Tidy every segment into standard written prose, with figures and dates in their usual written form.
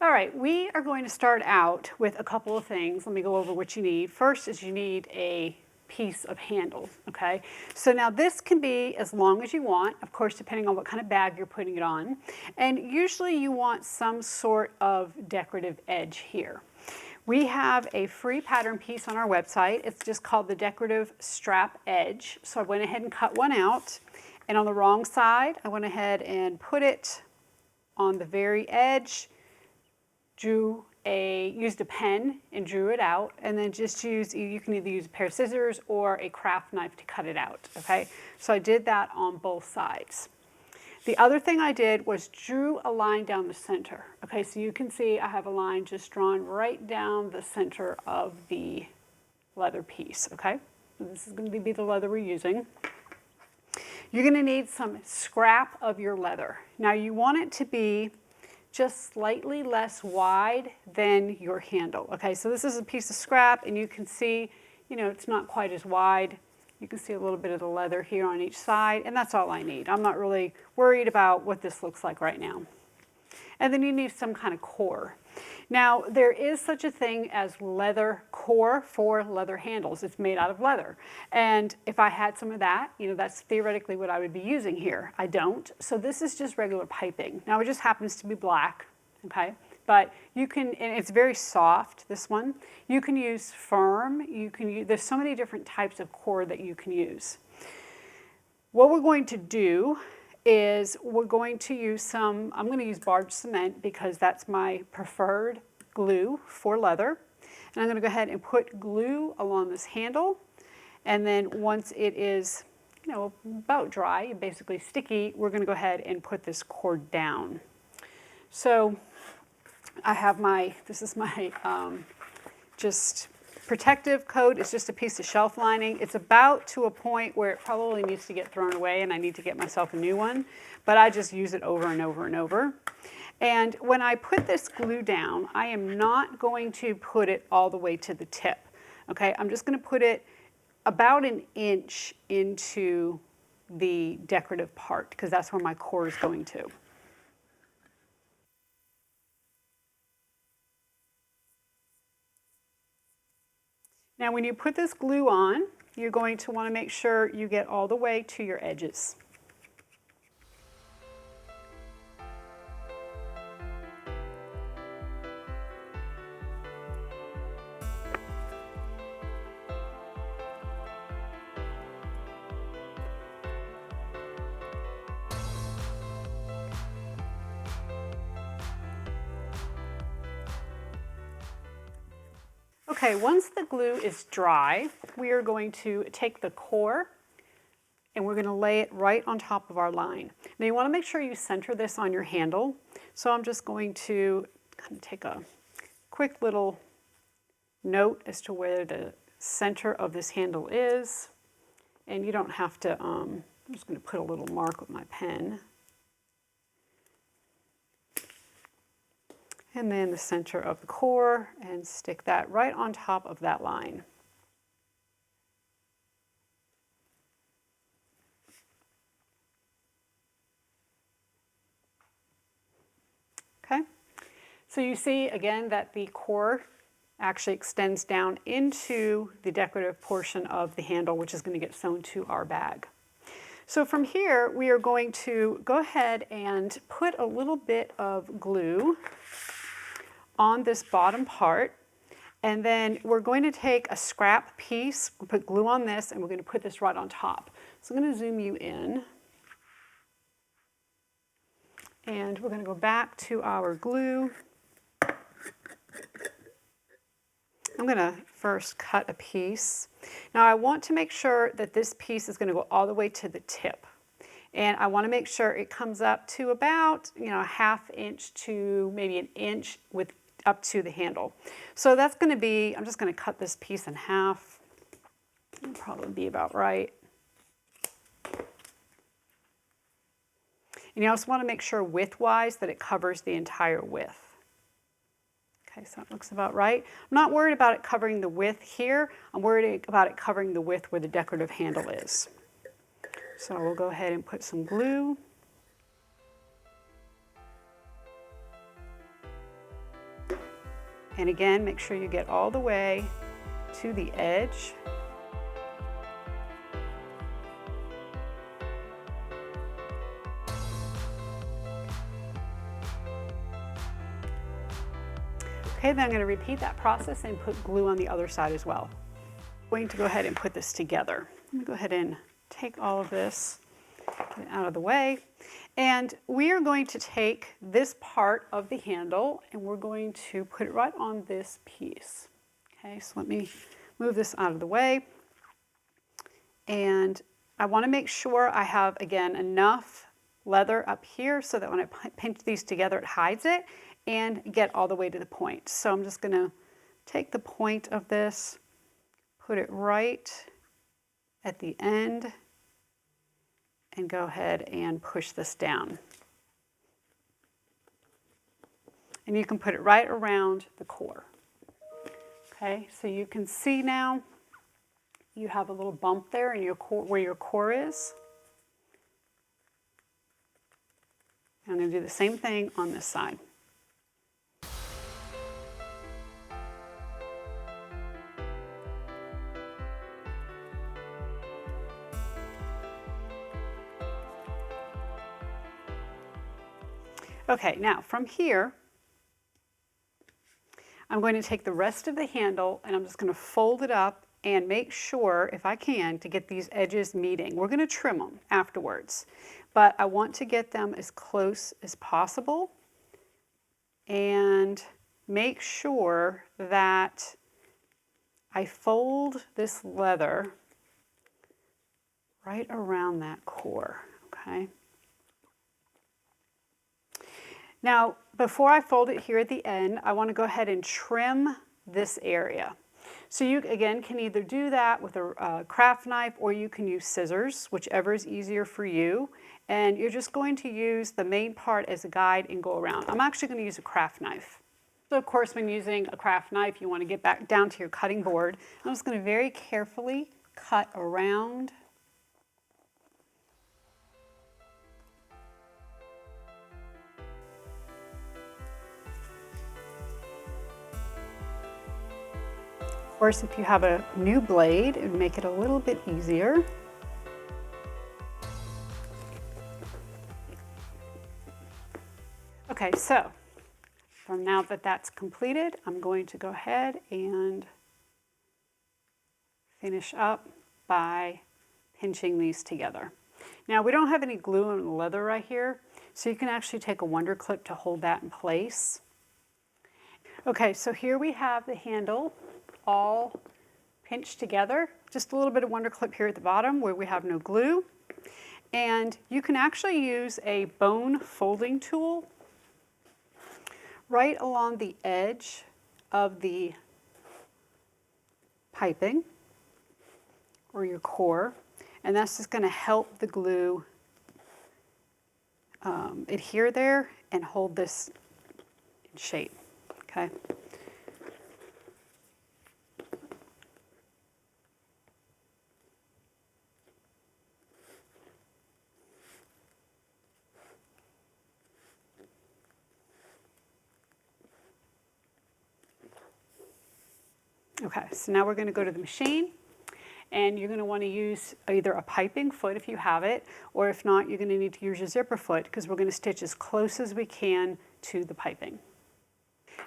All right, we are going to start out with a couple of things. Let me go over what you need. First is you need a piece of handle, okay? So now this can be as long as you want, of course, depending on what kind of bag you're putting it on. And usually you want some sort of decorative edge here. We have a free pattern piece on our website. It's just called the Decorative Strap Edge. So I went ahead and cut one out. And on the wrong side, I went ahead and put it on the very edge, used a pen and drew it out, and then just you can either use a pair of scissors or a craft knife to cut it out, okay? So I did that on both sides. The other thing I did was drew a line down the center. Okay, so you can see I have a line just drawn right down the center of the leather piece, okay? So this is going to be the leather we're using. You're going to need some scrap of your leather. Now you want it to be just slightly less wide than your handle. Okay, so this is a piece of scrap, and you can see, you know, it's not quite as wide. You can see a little bit of the leather here on each side, and that's all I need. I'm not really worried about what this looks like right now. And then you need some kind of core. Now, there is such a thing as leather core for leather handles. It's made out of leather. And if I had some of that, you know, that's theoretically what I would be using here. I don't. So this is just regular piping. Now, it just happens to be black, okay? But you can, and it's very soft, this one. You can use firm. There's so many different types of core that you can use. What we're going to do is we're going to use I'm going to use barge cement because that's my preferred glue for leather. And I'm going to go ahead and put glue along this handle. And then once it is, you know, about dry, basically sticky, we're going to go ahead and put this cord down. So I have this is my just protective coat. It's just a piece of shelf lining. It's about to a point where it probably needs to get thrown away and I need to get myself a new one, but I just use it over and over and over. And when I put this glue down, I am not going to put it all the way to the tip. Okay, I'm just going to put it about an inch into the decorative part because that's where my core is going to. Now when you put this glue on, you're going to want to make sure you get all the way to your edges. Okay, once the glue is dry, we are going to take the core and we're going to lay it right on top of our line. Now you want to make sure you center this on your handle. So I'm just going to kind of take a quick little note as to where the center of this handle is. And you don't have to, I'm just going to put a little mark with my pen. And then the center of the core, and stick that right on top of that line. Okay, so you see again that the core actually extends down into the decorative portion of the handle, which is going to get sewn to our bag. So from here, we are going to go ahead and put a little bit of glue on this bottom part, and then we're going to take a scrap piece, we'll put glue on this, and we're going to put this right on top. So I'm going to zoom you in, and we're going to go back to our glue. I'm going to first cut a piece. Now I want to make sure that this piece is going to go all the way to the tip. And I want to make sure it comes up to about, you know, a ½ inch to maybe an inch with up to the handle. So that's going to be, I'm just going to cut this piece in half. It'll probably be about right. And you also want to make sure width-wise that it covers the entire width. Okay, so that looks about right. I'm not worried about it covering the width here. I'm worried about it covering the width where the decorative handle is. So we'll go ahead and put some glue. And again, make sure you get all the way to the edge. Okay, then I'm going to repeat that process and put glue on the other side as well. I'm going to go ahead and put this together. Let me go ahead and take all of this, get it out of the way. And we are going to take this part of the handle and we're going to put it right on this piece. Okay, so let me move this out of the way. And I want to make sure I have, again, enough leather up here so that when I pinch these together, it hides it and get all the way to the point. So I'm just going to take the point of this, put it right at the end, and go ahead and push this down. And you can put it right around the core. Okay, so you can see now you have a little bump there in your core, where your core is. I'm going to do the same thing on this side. Okay, now from here, I'm going to take the rest of the handle and I'm just going to fold it up and make sure, if I can, to get these edges meeting. We're going to trim them afterwards, but I want to get them as close as possible and make sure that I fold this leather right around that core, okay? Now, before I fold it here at the end, I want to go ahead and trim this area. So you, again, can either do that with a craft knife or you can use scissors, whichever is easier for you. And you're just going to use the main part as a guide and go around. I'm actually going to use a craft knife. So of course, when using a craft knife, you want to get back down to your cutting board. I'm just going to very carefully cut around. Of course, if you have a new blade, it would make it a little bit easier. Okay, so from now that that's completed, I'm going to go ahead and finish up by pinching these together. Now, we don't have any glue on the leather right here, so you can actually take a wonder clip to hold that in place. Okay, so here we have the handle all pinched together. Just a little bit of wonder clip here at the bottom where we have no glue. And you can actually use a bone folding tool right along the edge of the piping or your core, and that's just going to help the glue adhere there and hold this in shape, okay? Okay, so now we're going to go to the machine, and you're going to want to use either a piping foot if you have it, or if not, you're going to need to use your zipper foot because we're going to stitch as close as we can to the piping.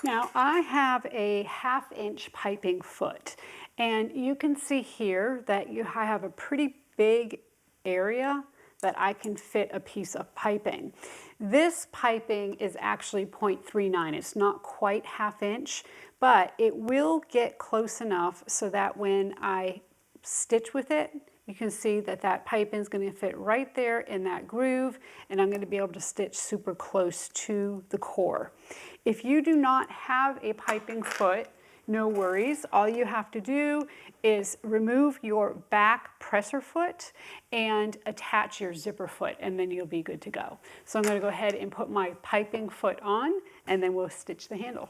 Now, I have a 1/2 inch piping foot, and you can see here that I have a pretty big area that I can fit a piece of piping. This piping is actually 0.39. It's not quite 1/2 inch, but it will get close enough so that when I stitch with it, you can see that that piping is going to fit right there in that groove, and I'm going to be able to stitch super close to the core. If you do not have a piping foot, no worries. All you have to do is remove your back presser foot and attach your zipper foot, and then you'll be good to go. So I'm going to go ahead and put my piping foot on, and then we'll stitch the handle.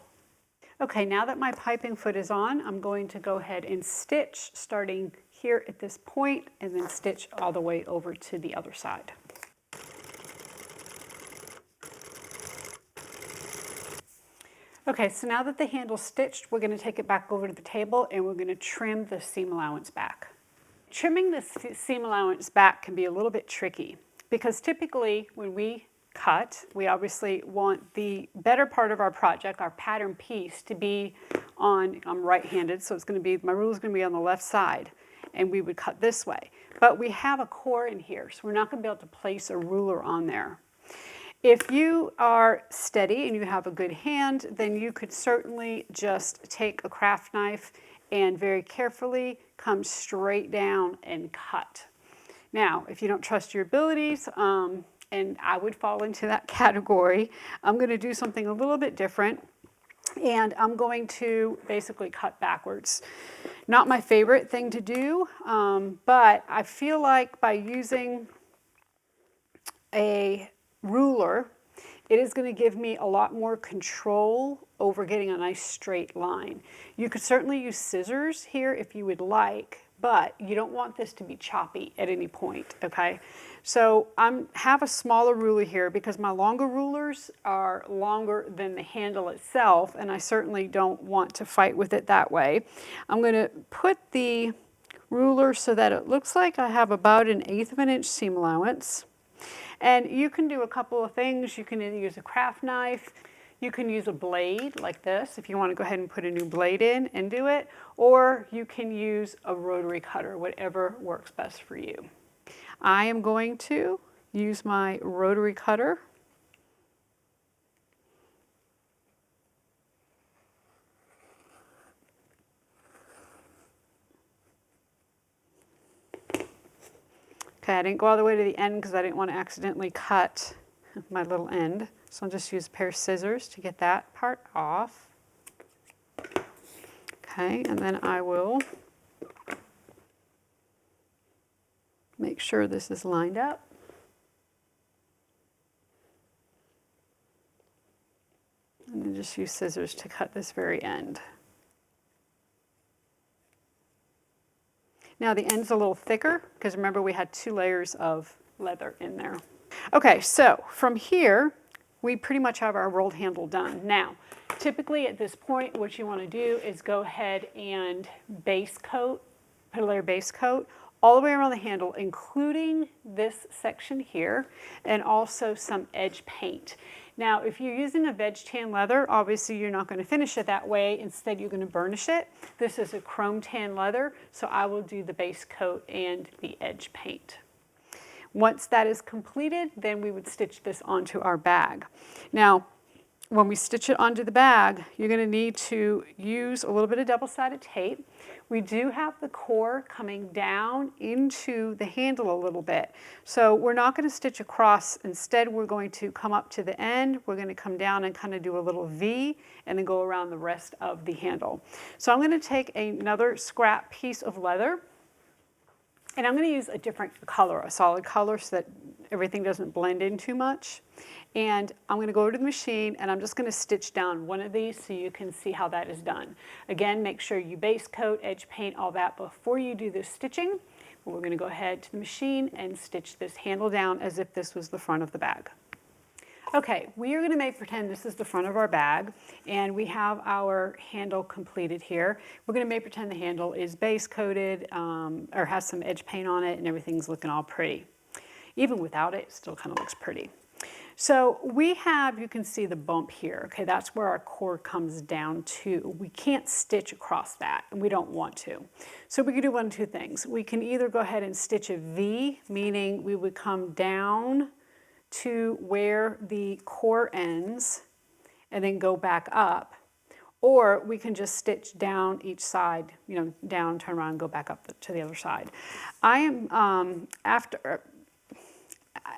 Okay, now that my piping foot is on, I'm going to go ahead and stitch starting here at this point and then stitch all the way over to the other side. Okay, so now that the handle's stitched, we're going to take it back over to the table and we're going to trim the seam allowance back. Trimming the seam allowance back can be a little bit tricky because typically when we cut, we obviously want the better part of our project, our pattern piece, to be on, I'm right-handed, so it's going to be, my ruler is going to be on the left side, and we would cut this way. But we have a core in here, so we're not going to be able to place a ruler on there. If you are steady and you have a good hand, then you could certainly just take a craft knife and very carefully come straight down and cut. Now, if you don't trust your abilities, and I would fall into that category, I'm going to do something a little bit different, and I'm going to basically cut backwards. Not my favorite thing to do, but I feel like by using a ruler, it is going to give me a lot more control over getting a nice straight line. You could certainly use scissors here if you would like, but you don't want this to be choppy at any point, okay? So I have a smaller ruler here because my longer rulers are longer than the handle itself, and I certainly don't want to fight with it that way. I'm going to put the ruler so that it looks like I have about 1/8 of an inch seam allowance. And you can do a couple of things. You can either use a craft knife, you can use a blade like this if you want to go ahead and put a new blade in and do it, or you can use a rotary cutter, whatever works best for you. I am going to use my rotary cutter. Okay, I didn't go all the way to the end because I didn't want to accidentally cut my little end. So I'll just use a pair of scissors to get that part off. Okay, and then I will make sure this is lined up. And then just use scissors to cut this very end. Now the end's a little thicker because remember we had 2 layers of leather in there. Okay, so from here we pretty much have our rolled handle done. Now, typically at this point what you want to do is go ahead and base coat, put a layer base coat all the way around the handle, including this section here, and also some edge paint. Now, if you're using a veg tan leather, obviously you're not going to finish it that way. Instead, you're going to burnish it. This is a chrome tan leather, so I will do the base coat and the edge paint. Once that is completed, then we would stitch this onto our bag. Now, when we stitch it onto the bag, you're going to need to use a little bit of double-sided tape. We do have the core coming down into the handle a little bit. So we're not going to stitch across. Instead, we're going to come up to the end. We're going to come down and kind of do a little V and then go around the rest of the handle. So I'm going to take another scrap piece of leather, and I'm going to use a different color, a solid color, so that everything doesn't blend in too much. And I'm going to go to the machine and I'm just going to stitch down one of these so you can see how that is done. Again, make sure you base coat, edge paint, all that before you do this stitching. We're going to go ahead to the machine and stitch this handle down as if this was the front of the bag. Okay, we are going to pretend this is the front of our bag, and we have our handle completed here. We're going to pretend the handle is base coated or has some edge paint on it and everything's looking all pretty. Even without it, it still kind of looks pretty. So we have, you can see the bump here, okay, that's where our core comes down to. We can't stitch across that, and we don't want to. So we can do one of 2 things. We can either go ahead and stitch a V, meaning we would come down to where the core ends and then go back up, or we can just stitch down each side, you know, down, turn around, and go back up to the other side. I am, after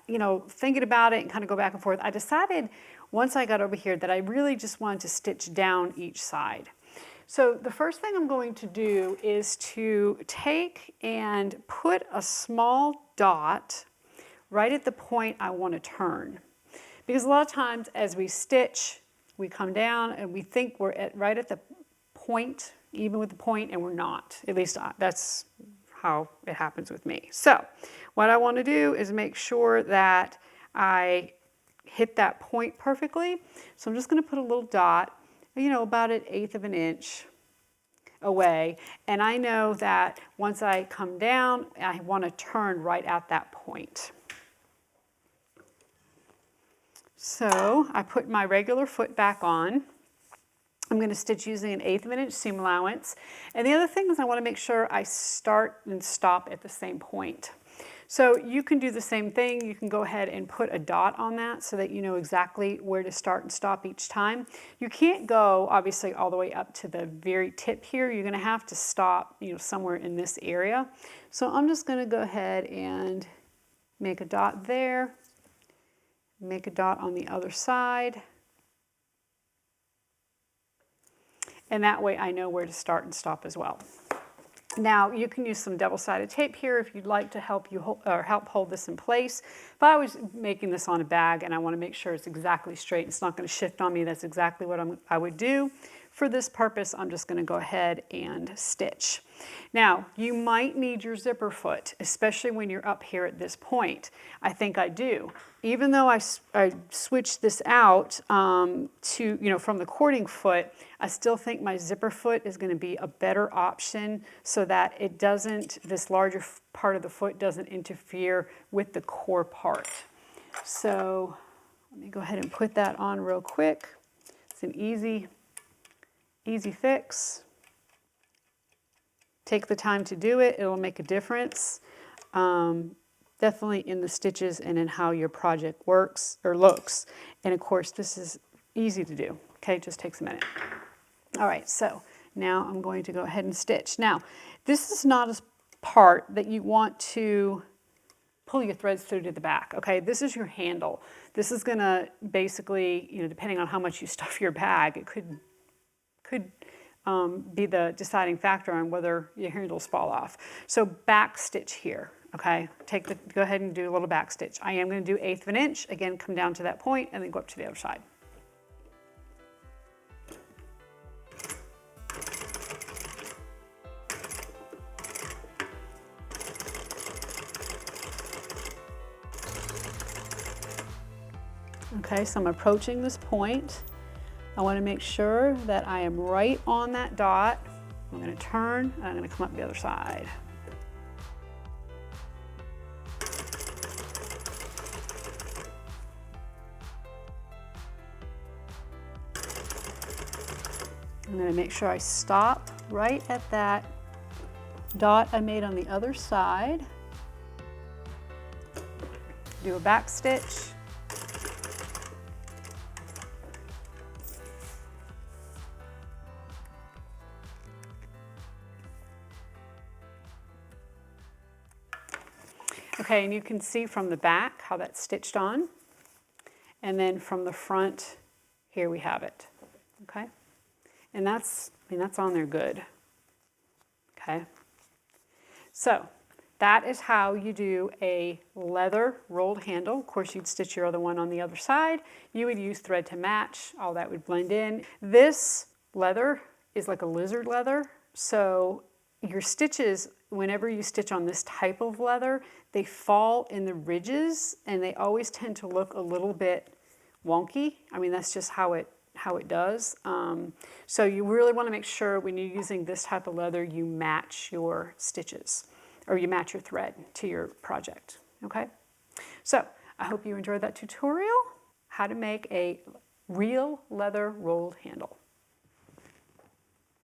you know, thinking about it and kind of go back and forth, I decided once I got over here that I really just wanted to stitch down each side. So the first thing I'm going to do is to take and put a small dot right at the point I want to turn. Because a lot of times as we stitch, we come down and we think we're right at the point, even with the point, and we're not. At least that's how it happens with me. So what I want to do is make sure that I hit that point perfectly. So I'm just going to put a little dot, you know, about an eighth of an inch away. And I know that once I come down, I want to turn right at that point. So I put my regular foot back on. I'm going to stitch using an eighth of an inch seam allowance. And the other thing is I want to make sure I start and stop at the same point. So you can do the same thing. You can go ahead and put a dot on that so that you know exactly where to start and stop each time. You can't go obviously all the way up to the very tip here. You're going to have to stop, you know, somewhere in this area. So I'm just going to go ahead and make a dot there, make a dot on the other side. And that way I know where to start and stop as well. Now you can use some double-sided tape here if you'd like to help hold this in place. But I was making this on a bag and I want to make sure it's exactly straight. It's not going to shift on me. That's exactly what I would do. For this purpose, I'm just going to go ahead and stitch. Now, you might need your zipper foot, especially when you're up here at this point. I think I do. Even though I switched this out from the cording foot, I still think my zipper foot is going to be a better option so that it doesn't, this larger part of the foot doesn't interfere with the core part. So let me go ahead and put that on real quick. It's an easy fix. Take the time to do it. It'll make a difference. Definitely in the stitches and in how your project works or looks. And of course, this is easy to do. Okay, it just takes a minute. All right, so now I'm going to go ahead and stitch. Now, this is not a part that you want to pull your threads through to the back, okay? This is your handle. This is gonna basically, you know, depending on how much you stuff your bag, it could be the deciding factor on whether your handles fall off. So back stitch here, okay? Go ahead and do a little back stitch. I am going to do 1/8 of an inch. Again, come down to that point and then go up to the other side. Okay, so I'm approaching this point. I want to make sure that I am right on that dot. I'm going to turn and I'm going to come up the other side. I'm going to make sure I stop right at that dot I made on the other side. Do a back stitch. Okay, and you can see from the back how that's stitched on. And then from the front, here we have it, okay? And that's on there good, okay? So that is how you do a leather rolled handle. Of course, you'd stitch your other one on the other side. You would use thread to match. All that would blend in. This leather is like a lizard leather, so your stitches, whenever you stitch on this type of leather, they fall in the ridges and they always tend to look a little bit wonky. I mean, that's just how it does. So you really want to make sure when you're using this type of leather, you match your stitches or you match your thread to your project, okay? So I hope you enjoyed that tutorial, how to make a real leather rolled handle.